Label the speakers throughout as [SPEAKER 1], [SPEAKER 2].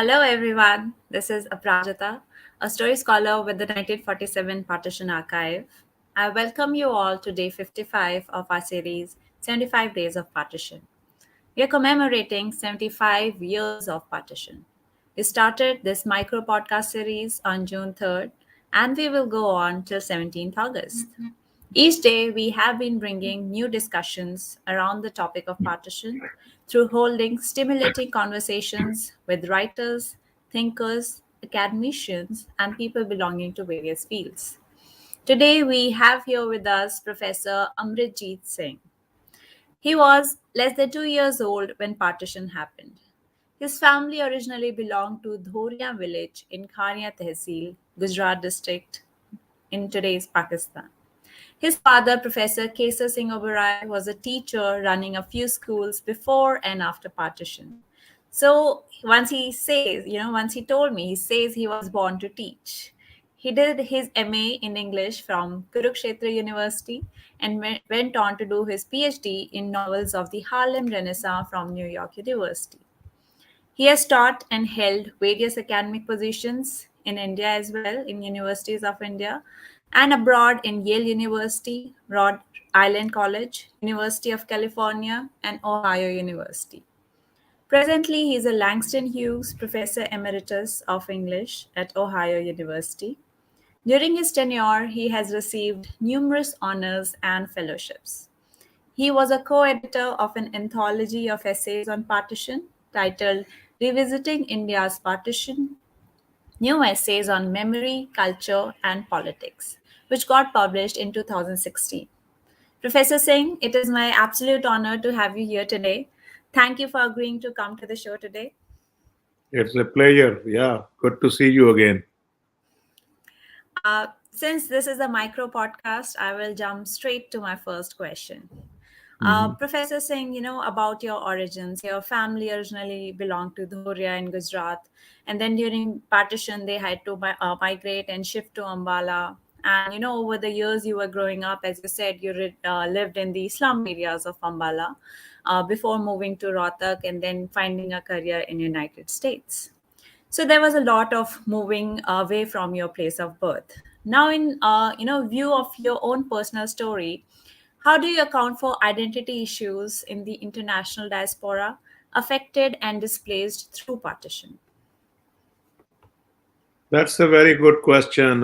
[SPEAKER 1] Hello, everyone. This is Aprajita, a story scholar with the 1947 Partition Archive. I welcome you all to day 55 of our series, 75 Days of Partition. We are commemorating 75 years of partition. We started this micro podcast series on June 3rd, and we will go on till 17th August. Each day, we have been bringing new discussions around the topic of partition through holding stimulating conversations with writers, thinkers, academicians, and people belonging to various fields. Today, we have here with us Professor Amritjit Singh. He was less than 2 years old when partition happened. His family originally belonged to Dhoriya village in Khania Tehsil, Gujarat district in today's Pakistan. His father, Professor Kesar Singh Oberoi, was a teacher running a few schools before and after partition. So once he told me, he says he was born to teach. He did his MA in English from Kurukshetra University and went on to do his PhD in novels of the Harlem Renaissance from New York University. He has taught and held various academic positions in India as well, in universities of India, and abroad in Yale University, Rhode Island College, University of California, and Ohio University. Presently, he is a Langston Hughes Professor Emeritus of English at Ohio University. During his tenure, he has received numerous honors and fellowships. He was a co editor of an anthology of essays on partition titled Revisiting India's Partition, New Essays on Memory, Culture, and Politics, which got published in 2016. Professor Singh, it is my absolute honor to have you here today. Thank you for agreeing to come to the show today.
[SPEAKER 2] It's a pleasure. Yeah, good to see you again.
[SPEAKER 1] Since this is a micro podcast, I will jump straight to my first question.
[SPEAKER 2] Mhm.
[SPEAKER 1] Professor Singh, about your origins. Your family originally belonged to Dhoriya in Gujarat, and then during partition, they had to migrate and shift to Ambala. And over the years you were growing up, as you said, you lived in the slum areas of Ambala before moving to Rohtak and then finding a career in United States. So there was a lot of moving away from your place of birth. Now, in view of your own personal story, how do you account for identity issues in the international diaspora affected and displaced through partition?
[SPEAKER 2] That's a very good question.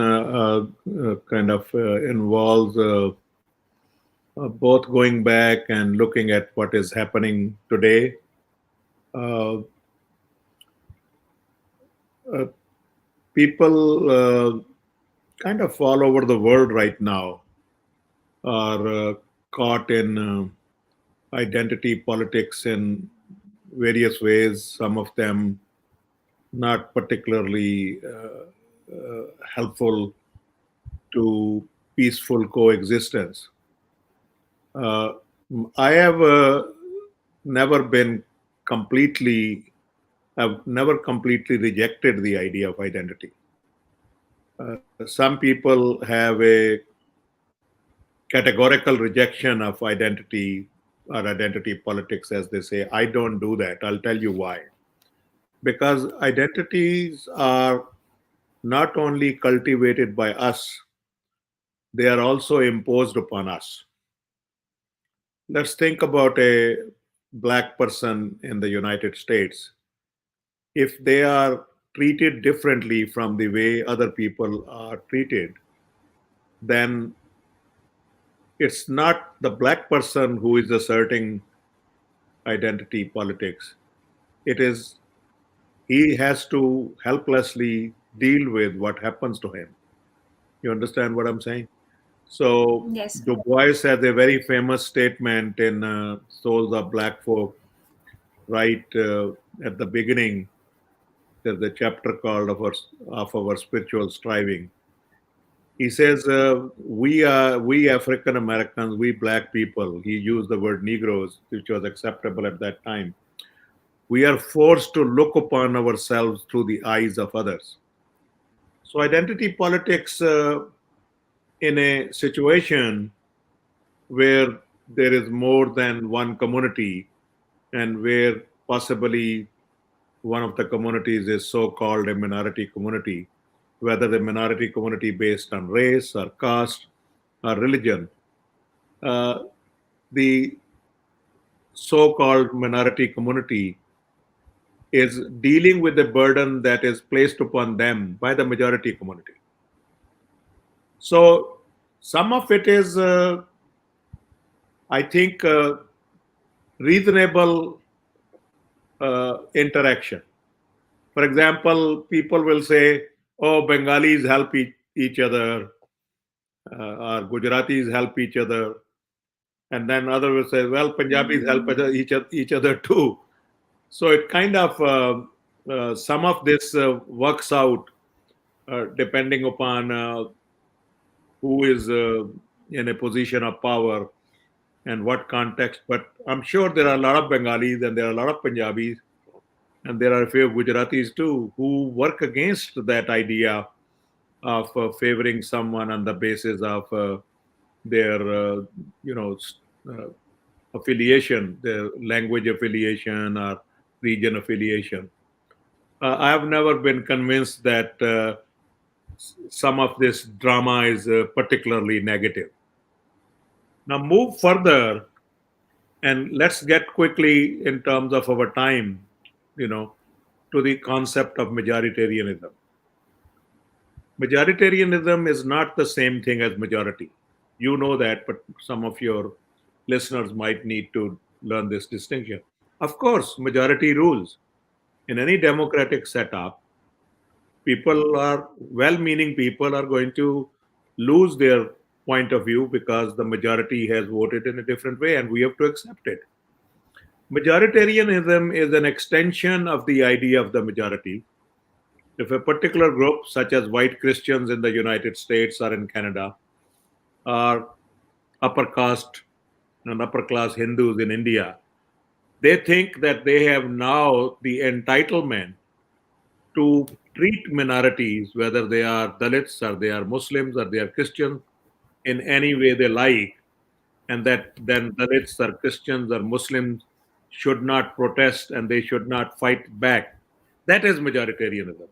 [SPEAKER 2] Kind of involves both going back and looking at what is happening today. Uh, uh, People kind of all over the world right now are caught in identity politics in various ways. Some of them not particularly helpful to peaceful coexistence. Uh, I have never been completely, I've never completely rejected the idea of identity. Some people have a categorical rejection of identity or identity politics, as they say. I don't do that. I'll tell you why. Because identities are not only cultivated by us, they are also imposed upon us. Let's think about a black person in the United States. If they are treated differently from the way other people are treated, then it's not the black person who is asserting identity politics. It is he has to helplessly deal with what happens to him. You understand what I'm saying? So
[SPEAKER 1] Yes.
[SPEAKER 2] Du Bois has a very famous statement in Souls of Black Folk, right at the beginning. There's a chapter called of our spiritual striving. He says, we African Americans, we black people, he used the word Negroes, which was acceptable at that time. We are forced to look upon ourselves through the eyes of others. So identity politics in a situation where there is more than one community and where possibly one of the communities is so-called a minority community, whether the minority community based on race or caste or religion. Uh, the so-called minority community is dealing with the burden that is placed upon them by the majority community. So some of it is, I think, reasonable interaction. For example, people will say, "Oh, Bengalis help each other, or Gujaratis help each other," and then others will say, "Well, Punjabis help each other too." So it kind of some of this works out depending upon who is in a position of power and what context. But I'm sure there are a lot of Bengalis and there are a lot of Punjabis and there are a few Gujaratis too who work against that idea of favoring someone on the basis of their, you know, affiliation, their language affiliation or region affiliation. I have never been convinced that some of this drama is particularly negative. Now, move further and let's get quickly in terms of our time, you know, to the concept of majoritarianism. Majoritarianism is not the same thing as majority. You know that, but some of your listeners might need to learn this distinction. Of course, majority rules. In any democratic setup, people are well meaning people are going to lose their point of view because the majority has voted in a different way and we have to accept it. Majoritarianism is an extension of the idea of the majority. If a particular group, such as white Christians in the United States or in Canada, or upper caste and upper class Hindus in India, they think that they have now the entitlement to treat minorities, whether they are Dalits or they are Muslims or they are Christians, in any way they like, and that then Dalits or Christians or Muslims should not protest and they should not fight back. That is majoritarianism.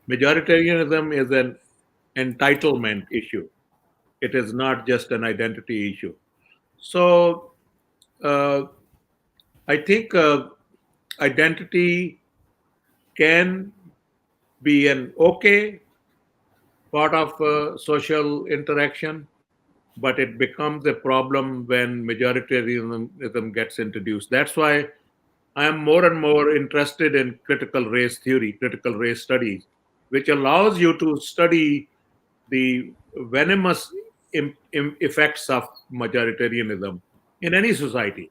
[SPEAKER 2] Majoritarianism is an entitlement issue. It is not just an identity issue. So uh, I think identity can be an okay part of social interaction, but it becomes a problem when majoritarianism gets introduced. That's why I am more and more interested in critical race theory, critical race studies, which allows you to study the venomous effects of majoritarianism in any society.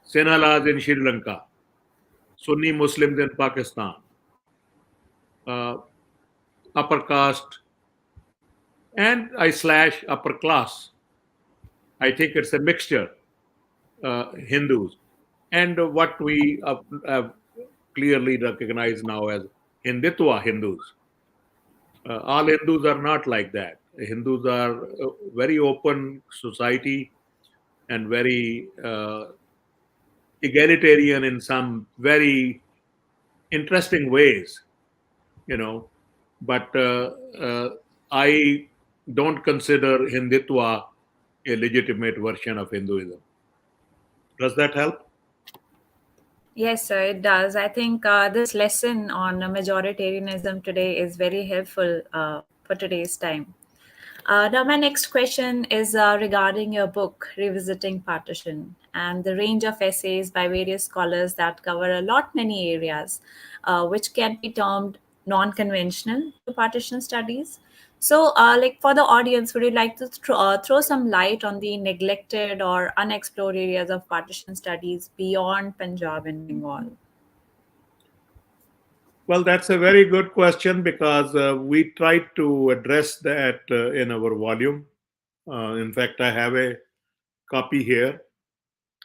[SPEAKER 2] Sinhalas in Sri Lanka, Sunni Muslims in Pakistan, uh, upper caste, and I slash upper class. I think it's a mixture, Hindus, and what we have clearly recognized now as Hindutva Hindus. All Hindus are not like that. Hindus are a very open society and very egalitarian in some very interesting ways, you know. But I don't consider Hindutva a legitimate version of Hinduism. Does that help?
[SPEAKER 1] Yes, sir, it does. I think this lesson on majoritarianism today is very helpful for today's time. Now, my next question is regarding your book, Revisiting Partition, and the range of essays by various scholars that cover a lot many areas, which can be termed non-conventional to partition studies. So, like for the audience, would you like to throw some light on the neglected or unexplored areas of partition studies beyond Punjab and Bengal?
[SPEAKER 2] Well, that's a very good question because we tried to address that in our volume. In fact, I have a copy here.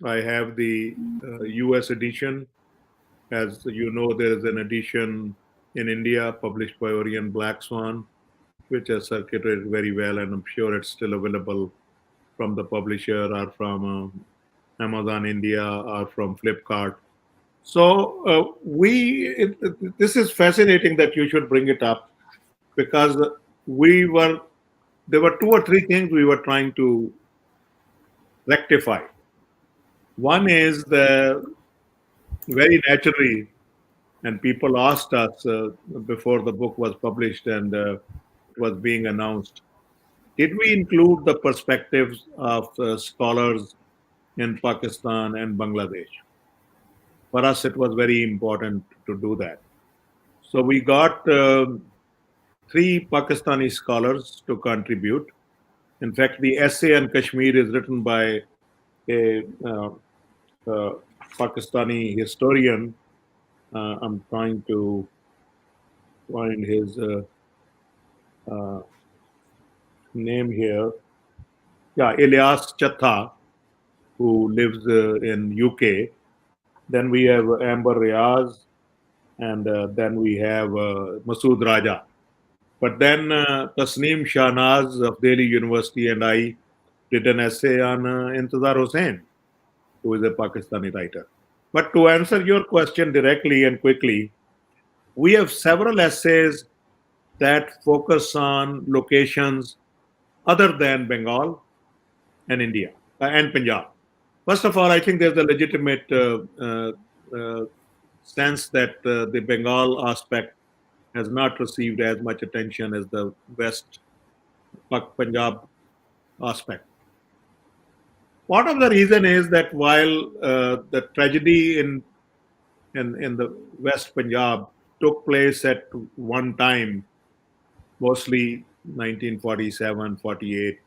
[SPEAKER 2] I have the US edition. As you know, there is an edition in India published by Orion Black Swan, which has circulated very well, and I'm sure it's still available from the publisher or from Amazon India or from Flipkart. This is fascinating that you should bring it up because we were there were two or three things we were trying to rectify. One is the very naturally, and people asked us before the book was published and it was being announced, did we include the perspectives of scholars in Pakistan and Bangladesh? For us, it was very important to do that. So we got three Pakistani scholars to contribute. In fact, the essay on Kashmir is written by a uh, Pakistani historian. I'm trying to find his uh, name here. Yeah, Ilyas Chatha, who lives in UK. Then we have Amber Riaz, and then we have Masood Raja. But then Tasneem Shahnaz of Delhi University and I did an essay on Intezar Hussain, who is a Pakistani writer. But to answer your question directly and quickly, we have several essays that focus on locations other than Bengal and India and Punjab. First of all, I think there's a legitimate uh, sense that the Bengal aspect has not received as much attention as the West Punjab aspect. Part of the reason is that while the tragedy in the West Punjab took place at one time, mostly 1947, 48,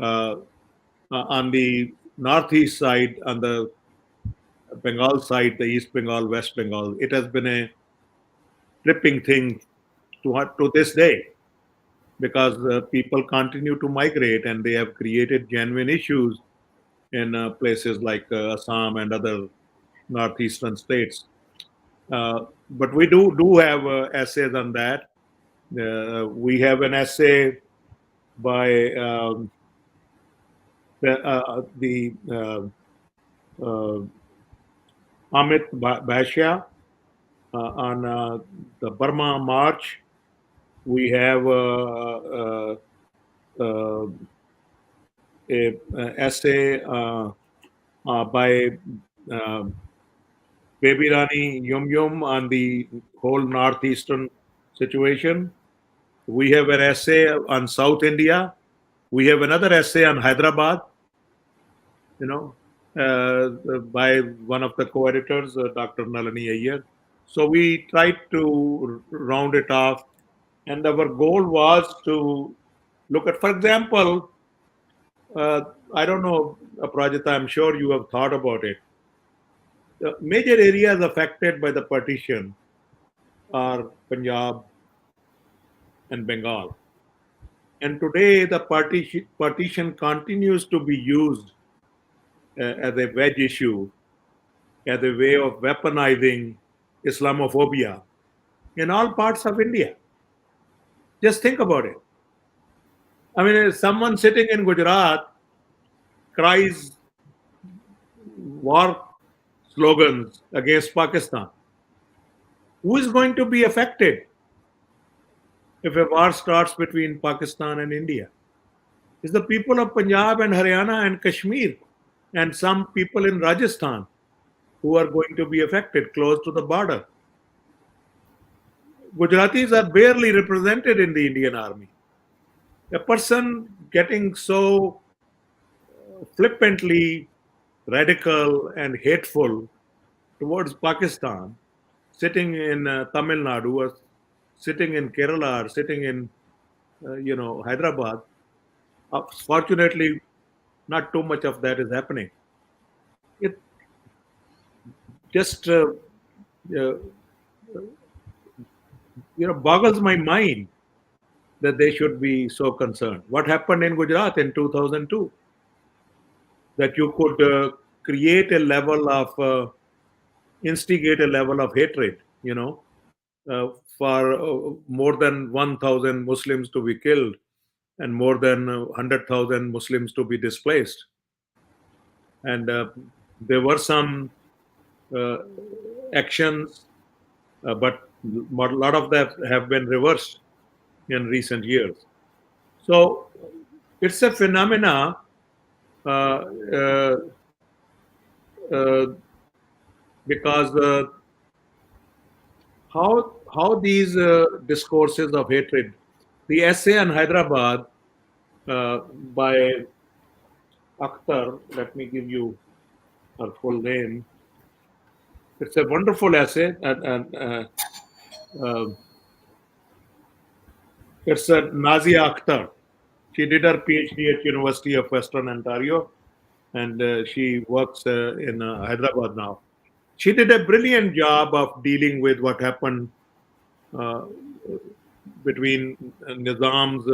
[SPEAKER 2] on the northeast side, on the Bengal side, the East Bengal, West Bengal, it has been a tripping thing to this day because people continue to migrate and they have created genuine issues in places like Assam and other northeastern states. But we do have essays on that. We have an essay by the uh, Amit Bhatia on the Burma March. We have uh, a essay by uh, Baby Rani Yum Yum on the whole northeastern situation. We have an essay on South India. We have another essay on Hyderabad, you know, by one of the co-editors, Dr. Nalini Iyer. So we tried to round it off, and our goal was to look at, for example, I don't know, Prajita, I'm sure you have thought about it. The major areas affected by the partition are Punjab and Bengal. And today, the partition continues to be used as a wedge issue, as a way of weaponizing Islamophobia in all parts of India. Just think about it. I mean, if someone sitting in Gujarat cries war slogans against Pakistan, who is going to be affected if a war starts between Pakistan and India? It's the people of Punjab and Haryana and Kashmir and some people in Rajasthan who are going to be affected close to the border. Gujaratis are barely represented in the Indian army. A person getting so flippantly radical and hateful towards Pakistan, sitting in Tamil Nadu, or sitting in Kerala, or sitting in Hyderabad. Fortunately, not too much of that is happening. It just uh, boggles my mind that they should be so concerned. What happened in Gujarat in 2002? That you could create a level of instigate a level of hatred, uh, for more than 1,000 Muslims to be killed and more than 100,000 Muslims to be displaced. And there were some uh, actions, but a lot of them have been reversed in recent years. So it's a phenomena uh, uh, uh, because how these discourses of hatred, the essay on Hyderabad by Akhtar, let me give you her full name. It's a wonderful essay, and uh, it's Nazia Akhtar. She did her PhD at University of Western Ontario, and she works in Hyderabad now. She did a brilliant job of dealing with what happened uh, between Nizam's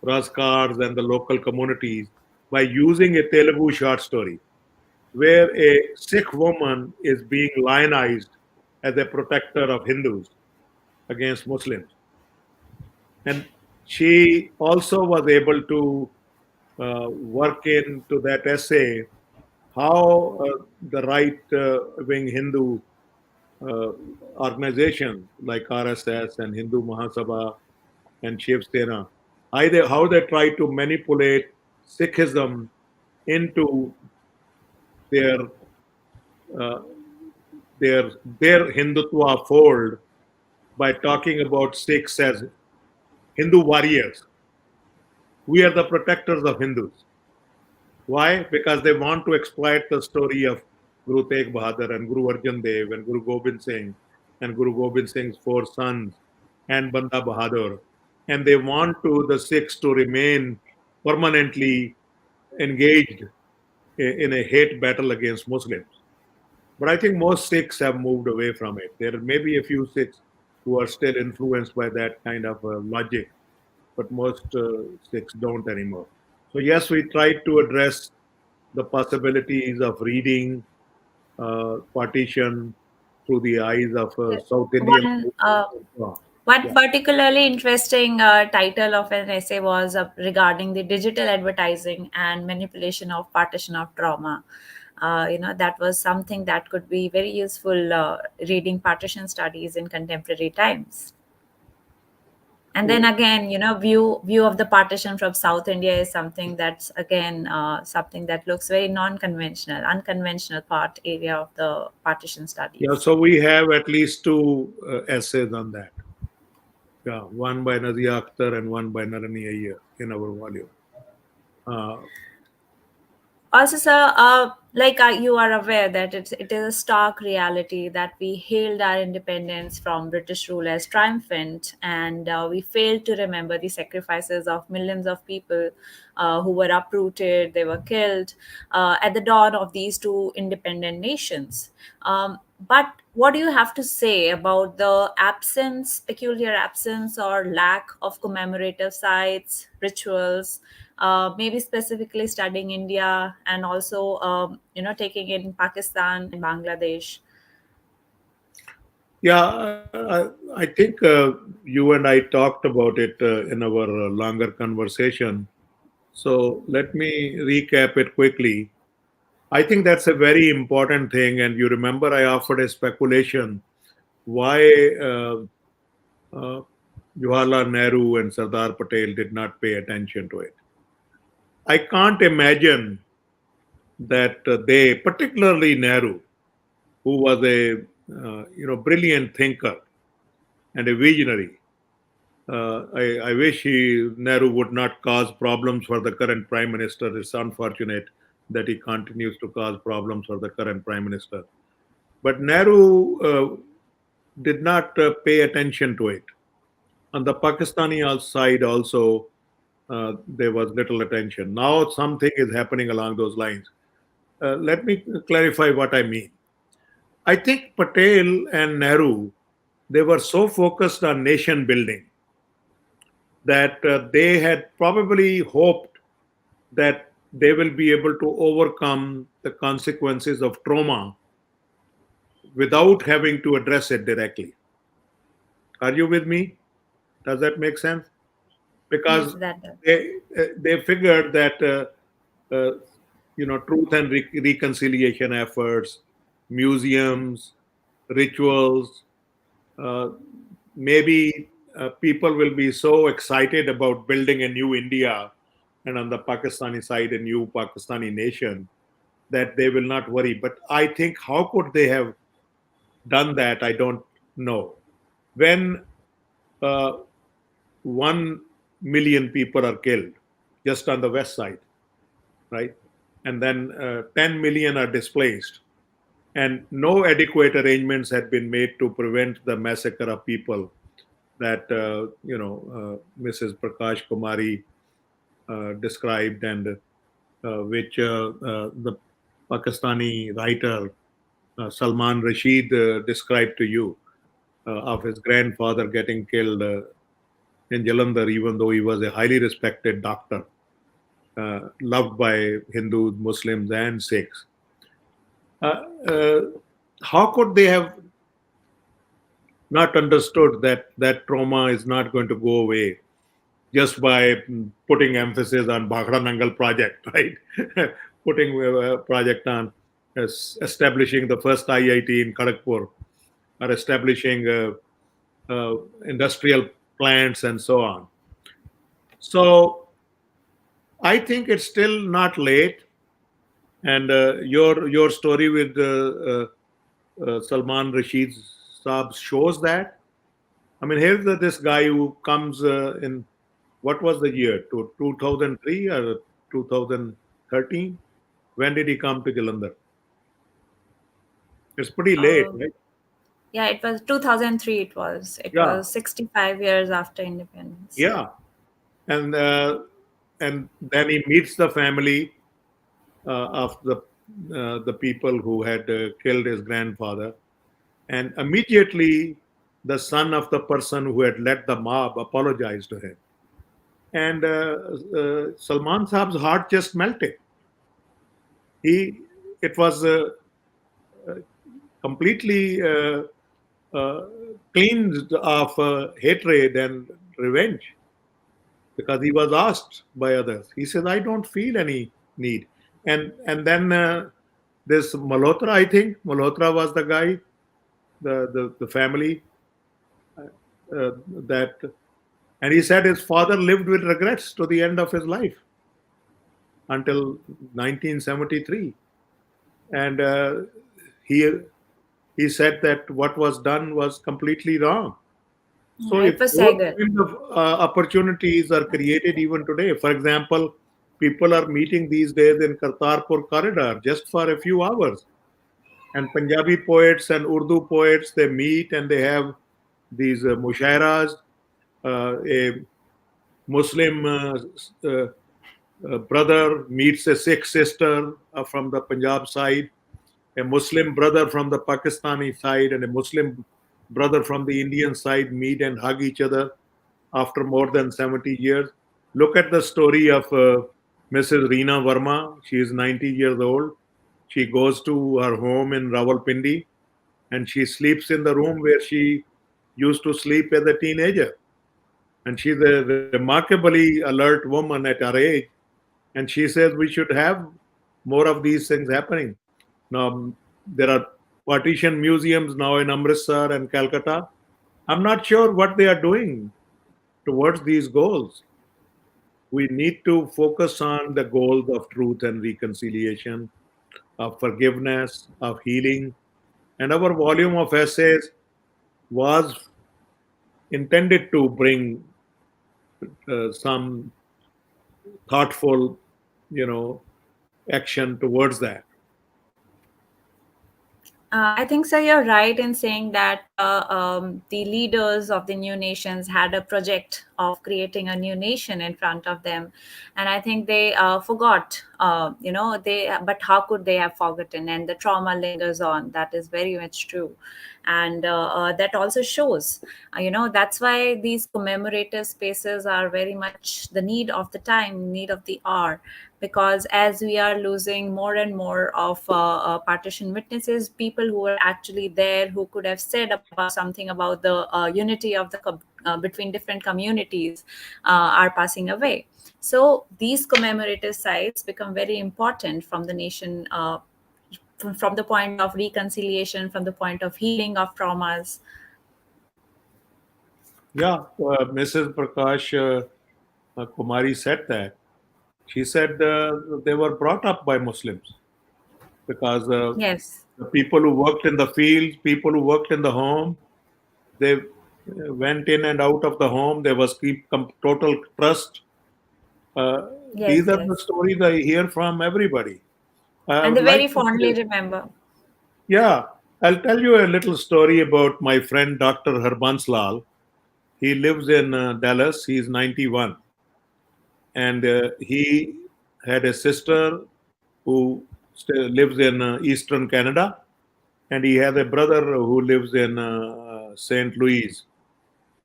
[SPEAKER 2] Razkars and the local communities by using a Telugu short story where a Sikh woman is being lionized as a protector of Hindus against Muslims. And she also was able to work into that essay how the right wing Hindu uh, organizations like RSS and Hindu Mahasabha and Shiv Sena, how they try to manipulate Sikhism into their uh, their Hindutva fold by talking about Sikhs as Hindu warriors. We are the protectors of Hindus. Why? Because they want to exploit the story of Guru Tegh Bahadur and Guru Arjan Dev and Guru Gobind Singh and Guru Gobind Singh's four sons and Banda Bahadur. And they want the Sikhs to remain permanently engaged in a hate battle against Muslims. But I think most Sikhs have moved away from it. There may be a few Sikhs who are still influenced by that kind of logic, but most Sikhs don't anymore. So, yes, we tried to address the possibilities of reading partition through the eyes of South Indian.
[SPEAKER 1] One
[SPEAKER 2] Oh,
[SPEAKER 1] one
[SPEAKER 2] yeah.
[SPEAKER 1] particularly interesting title of an essay was regarding the digital advertising and manipulation of partition of trauma. That was something that could be very useful reading partition studies in contemporary times. And then again, view of the partition from South India is something that's again something that looks very non-conventional, unconventional part area of the partition
[SPEAKER 2] Yeah,
[SPEAKER 1] studies.
[SPEAKER 2] so we have at least two essays on that. Yeah, one by Nazia Akhtar and one by Narani Iyer in our volume. Uh,
[SPEAKER 1] Also, sir, you are aware that it is a stark reality that we hailed our independence from British rule as triumphant, and we failed to remember the sacrifices of millions of people who were uprooted, they were killed at the dawn of these two independent nations. But what do you have to say about the peculiar absence or lack of commemorative sites, rituals, maybe specifically studying India and also, taking in Pakistan and Bangladesh?
[SPEAKER 2] yeah, I think you and I talked about it in our longer conversation. So let me recap it quickly. I think that's a very important thing. And you remember I offered a speculation why uh, Jawaharlal Nehru and Sardar Patel did not pay attention to it. I can't imagine that they, particularly Nehru, who was a brilliant thinker and a visionary. I wish Nehru would not cause problems for the current prime minister. It's unfortunate that he continues to cause problems for the current prime minister. But Nehru did not pay attention to it. On the Pakistani side, also, there was little attention. Now, something is happening along those lines. Let me clarify what I mean. I think Patel and Nehru, they were so focused on nation building that they had probably hoped that they will be able to overcome the consequences of trauma without having to address it directly. Are you with me? Does that make sense?
[SPEAKER 1] Yes,
[SPEAKER 2] Because
[SPEAKER 1] that does.
[SPEAKER 2] they figured that truth and reconciliation efforts, museums, rituals. Uh, Maybe people will be so excited about building a new India and on the Pakistani side, a new Pakistani nation, that they will not worry. But I think how could they have done that? I don't know. When uh, 1 million people are killed just on the west side, right? And then 10 million are displaced, and no adequate arrangements had been made to prevent the massacre of people that Mrs. Prakash Kumari described, and which the Pakistani writer Salman Rashid described to you, of his grandfather getting killed in Jalandhar, even though he was a highly respected doctor, loved by Hindus, Muslims, and Sikhs. Uh, uh, how could they have not understood that that trauma is not going to go away just by putting emphasis on Bhakra Nangal project, right? Putting a project on establishing the first IIT in Kharagpur, or establishing industrial plants and so on. So I think it's still not late. And your story with Salman Rashid Saab shows that. I mean, here's this guy who comes in, what was the year? To 2003 or 2013? When did he come to Jalandhar? It's pretty late,
[SPEAKER 1] Uh,
[SPEAKER 2] right?
[SPEAKER 1] yeah, it was 2003. It
[SPEAKER 2] Yeah,
[SPEAKER 1] was 65 years after independence.
[SPEAKER 2] yeah. And and then he meets the family of the people who had killed his grandfather, and immediately the son of the person who had led the mob apologized to him, and Salman Saab's heart just melted. He It was completely uh, cleansed of hatred and revenge, because he was asked by others. He said, "I don't feel any need." And then this Malhotra, I think Malhotra was the guy, the family that, and he said his father lived with regrets to the end of his life until 1973, and he he said that what was done was completely wrong. So
[SPEAKER 1] Yeah,
[SPEAKER 2] if
[SPEAKER 1] it was
[SPEAKER 2] those
[SPEAKER 1] Sagar.
[SPEAKER 2] kind of opportunities are created even today, for example, people are meeting these days in Kartarpur corridor just for a few hours, and Punjabi poets and Urdu poets, they meet and they have these mushairas. A Muslim uh, brother meets a Sikh sister from the Punjab side, a Muslim brother from the Pakistani side, and a Muslim brother from the Indian side meet and hug each other after more than 70 years. Look at the story of Mrs. Reena Verma. She is 90 years old. She goes to her home in Rawalpindi, and she sleeps in the room where she used to sleep as a teenager. And she's a remarkably alert woman at her age. And she says we should have more of these things happening. Now, there are partition museums now in Amritsar and Calcutta. I'm not sure what they are doing towards these goals. We need to focus on the goals of truth and reconciliation, of forgiveness, of healing. And our volume of essays was intended to bring some thoughtful, you know, action towards that.
[SPEAKER 1] I think so. You're right in saying that the leaders of the new nations had a project of creating a new nation in front of them, and I think they forgot. But how could they have forgotten? And the trauma lingers on. That is very much true, and that also shows. That's why these commemorative spaces are very much the need of the time, need of the hour, because as we are losing more and more of partition witnesses, people who were actually there, who could have said about something about the unity of between different communities, are passing away. So these commemorative sites become very important from the nation from the point of reconciliation, from the point of healing of traumas.
[SPEAKER 2] Yeah, Mrs. Prakash Kumari said that. She said they were brought up by Muslims because
[SPEAKER 1] Yes,
[SPEAKER 2] the people who worked in the fields, people who worked in the home, they went in and out of the home. There was total trust. Uh,
[SPEAKER 1] yes,
[SPEAKER 2] these are the
[SPEAKER 1] yes.
[SPEAKER 2] stories I hear from everybody. I
[SPEAKER 1] And
[SPEAKER 2] would
[SPEAKER 1] they
[SPEAKER 2] like
[SPEAKER 1] very
[SPEAKER 2] to
[SPEAKER 1] fondly
[SPEAKER 2] say,
[SPEAKER 1] remember.
[SPEAKER 2] yeah, I'll tell you a little story about my friend Dr. Harbans Lal. He lives in Dallas. He's 91. And he had a sister who lives in eastern Canada. And he has a brother who lives in St. Louis.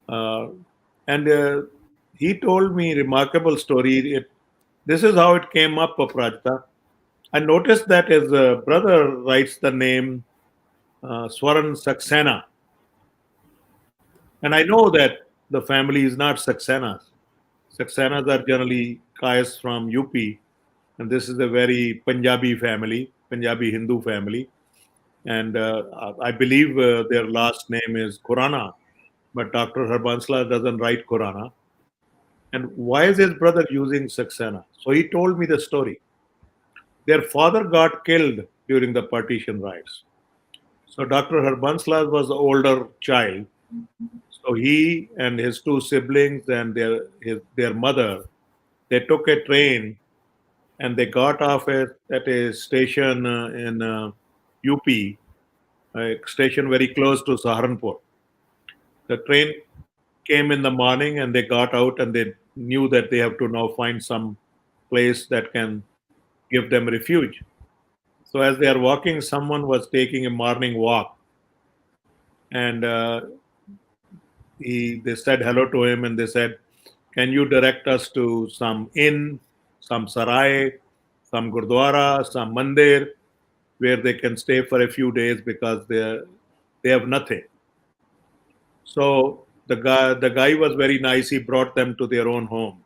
[SPEAKER 2] Uh, and he told me remarkable story. This is how it came up, Aprajita. I noticed that his brother writes the name Swaran Saxena. And I know that the family is not Saxenas. Saxenas are generally Kais from UP. And this is a very Punjabi family, Punjabi Hindu family. And I believe their last name is Khurana. But Dr. Harbansla doesn't write Khurana. And why is his brother using Saxena? So he told me the story. Their father got killed during the partition riots. So Dr. Harbansla was the older child. So he and his two siblings and their mother, they took a train and they got off at a station in UP, a station very close to Saharanpur. The train came in the morning and they got out and they knew that they have to now find some place that can give them refuge. So as they are walking, someone was taking a morning walk, and they said hello to him, and they said, "Can you direct us to some inn, some sarai, some gurdwara, some mandir, where they can stay for a few days because they have nothing." So the guy was very nice. He brought them to their own home,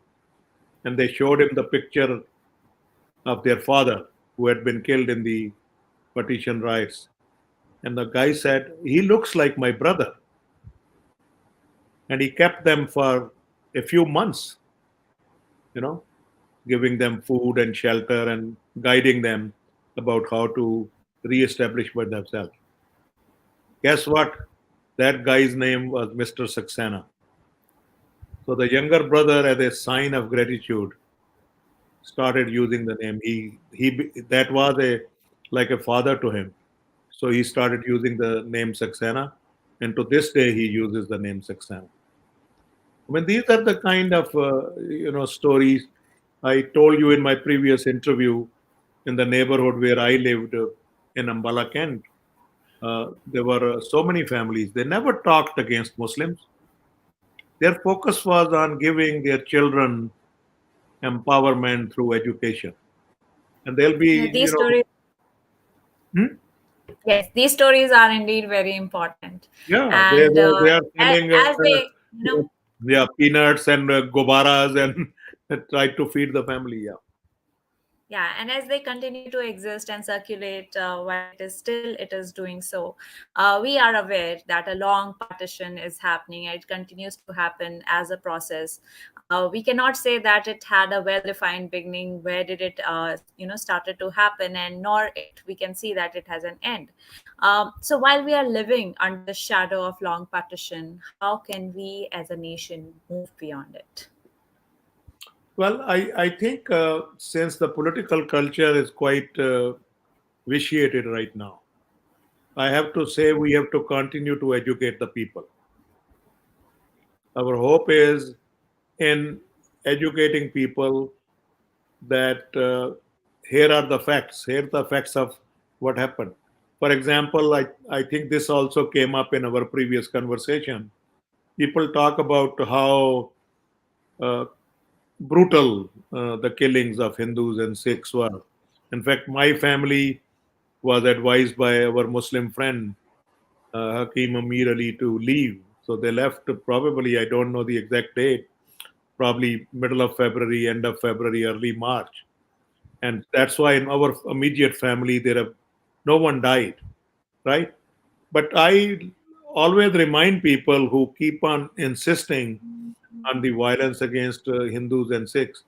[SPEAKER 2] and they showed him the picture of their father who had been killed in the partition riots. And the guy said, "He looks like my brother." And he kept them for a few months, you know, giving them food and shelter and guiding them about how to re-establish by themselves. Guess what? That guy's name was Mr. Saxena. So the younger brother, as a sign of gratitude, started using the name. He that was a like a father to him. So he started using the name Saxena, and to this day he uses the name Saxena. I mean, these are the kind of stories I told you in my previous interview. In the neighborhood where I lived in Ambala, Kent, there were so many families. They never talked against Muslims. Their focus was on giving their children empowerment through education, and they'll be,
[SPEAKER 1] Yeah, these stories,
[SPEAKER 2] hmm?
[SPEAKER 1] yes, these stories are indeed very important.
[SPEAKER 2] Yeah,
[SPEAKER 1] And
[SPEAKER 2] they are selling
[SPEAKER 1] as they,
[SPEAKER 2] yeah, peanuts and gobaras and try to feed the family. Yeah.
[SPEAKER 1] yeah, and as they continue to exist and circulate while it is doing so, we are aware that a long partition is happening, and it continues to happen as a process. We cannot say that it had a well defined beginning. Where did it started to happen, and nor we can see that it has an end. So while we are living under the shadow of long partition, how can we as a nation move beyond it?
[SPEAKER 2] Well, I think since the political culture is quite vitiated right now, I have to say we have to continue to educate the people. Our hope is in educating people that here are the facts, here are the facts of what happened. For example, I think this also came up in our previous conversation. People talk about how uh, brutal the killings of Hindus and Sikhs were. In fact, my family was advised by our Muslim friend, Hakim Amir Ali, to leave. So they left probably, I don't know the exact date, probably middle of February, end of February, early March. And that's why in our immediate family, there have No one died, right? But I always remind people who keep on insisting on the violence against Hindus and Sikhs.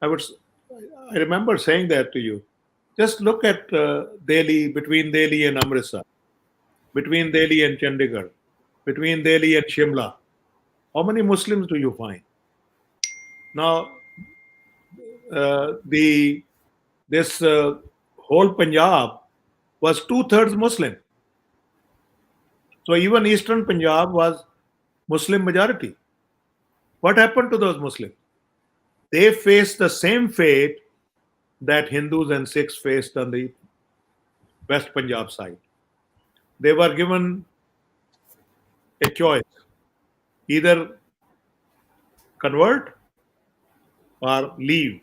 [SPEAKER 2] I would, I remember saying that to you. Just look at Delhi, between Delhi and Amritsar, between Delhi and Chandigarh, between Delhi and Shimla. How many Muslims do you find? Now, the this whole Punjab was two-thirds Muslim. So even Eastern Punjab was Muslim majority. What happened to those Muslims? They faced the same fate that Hindus and Sikhs faced on the West Punjab side. They were given a choice: either convert or leave,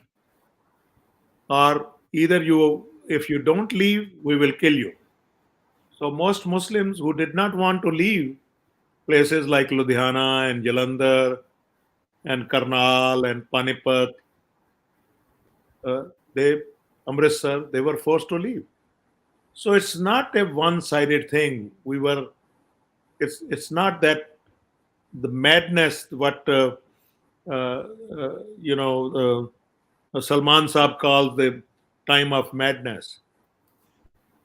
[SPEAKER 2] or either you, if you don't leave, we will kill you. So most Muslims who did not want to leave places like Ludhiana and Jalandhar and Karnal and Panipat, uh, they Amritsar, they were forced to leave. So it's not a one-sided thing. It's not that the madness what you know Salman Saab calls the time of madness.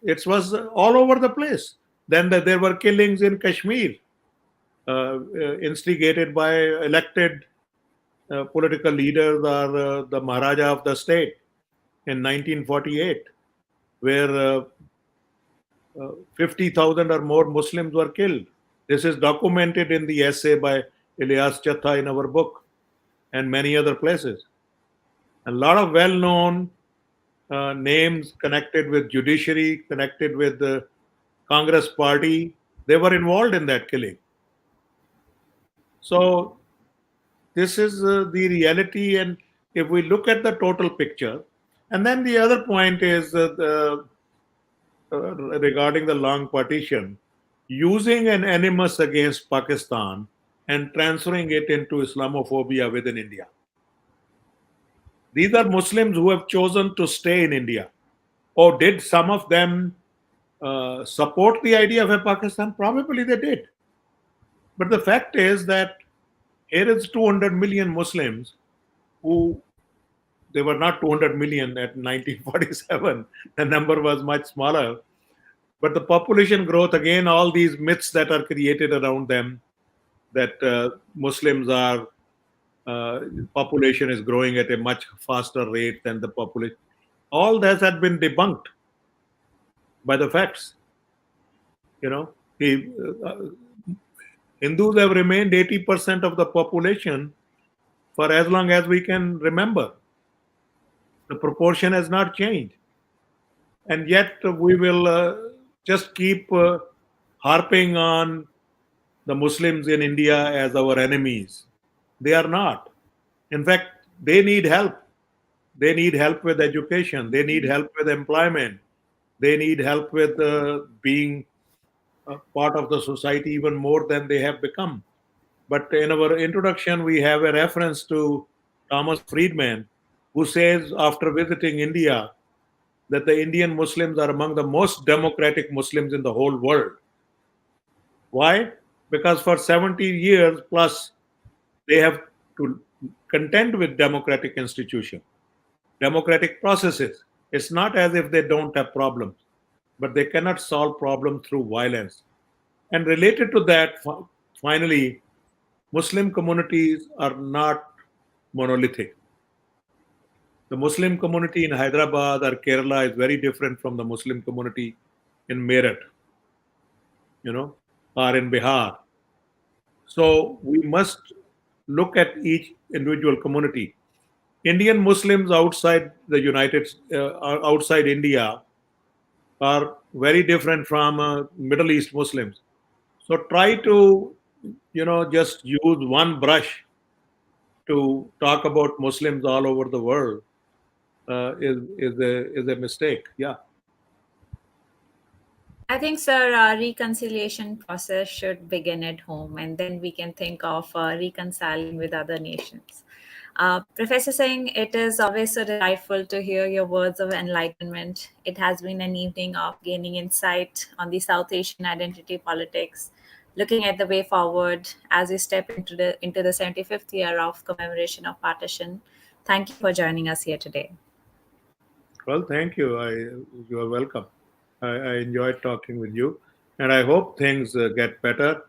[SPEAKER 2] It was all over the place. Then there were killings in Kashmir, instigated by elected political leaders or the Maharaja of the state in 1948, where 50,000 or more Muslims were killed. This is documented in the essay by Ilyas Chattha in our book and many other places. A lot of well-known names connected with judiciary, connected with the Congress party, they were involved in that killing. So this is the reality. And if we look at the total picture, and then the other point is regarding the long partition, using an animus against Pakistan and transferring it into Islamophobia within India. These are Muslims who have chosen to stay in India. Or did some of them support the idea of a Pakistan? Probably they did. But the fact is that here is 200 million Muslims who, they were not 200 million at 1947. The number was much smaller. But the population growth, again, all these myths that are created around them, that Muslims are, population is growing at a much faster rate than the population, all that had been debunked by the facts. You know, the Hindus have remained 80% of the population for as long as we can remember. The proportion has not changed. And yet we will just keep harping on the Muslims in India as our enemies. They are not. In fact, they need help. They need help with education. They need help with employment. They need help with being a part of the society even more than they have become. But in our introduction, we have a reference to Thomas Friedman, who says after visiting India that the Indian Muslims are among the most democratic Muslims in the whole world. Why? Because for 70 years plus, they have to contend with democratic institutions, democratic processes. It's not as if they don't have problems, but they cannot solve problems through violence. And related to that, finally, Muslim communities are not monolithic. The Muslim community in Hyderabad or Kerala is very different from the Muslim community in Meerut, you know, or in Bihar. So we must look at each individual community. Indian Muslims outside the outside India are very different from Middle East Muslims. So try to, just use one brush to talk about Muslims all over the world is a mistake. Yeah.
[SPEAKER 1] I think, sir, our reconciliation process should begin at home, and then we can think of reconciling with other nations. Professor Singh, it is always so delightful to hear your words of enlightenment. It has been an evening of gaining insight on the South Asian identity politics, looking at the way forward as we step into the 75th year of commemoration of partition. Thank you for joining us here today.
[SPEAKER 2] Well, thank you. You are welcome. I enjoyed talking with you, and I hope things get better.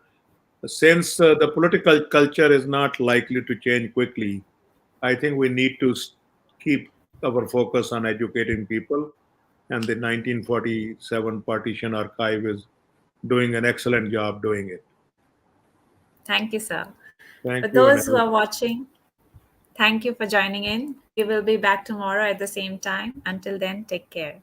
[SPEAKER 2] Since the political culture is not likely to change quickly, I think we need to keep our focus on educating people, and the 1947 Partition Archive is doing an excellent job doing it.
[SPEAKER 1] Thank you, sir. For
[SPEAKER 2] Thank you, and
[SPEAKER 1] those who are watching, thank you for joining in. We will be back tomorrow at the same time. Until then, take care.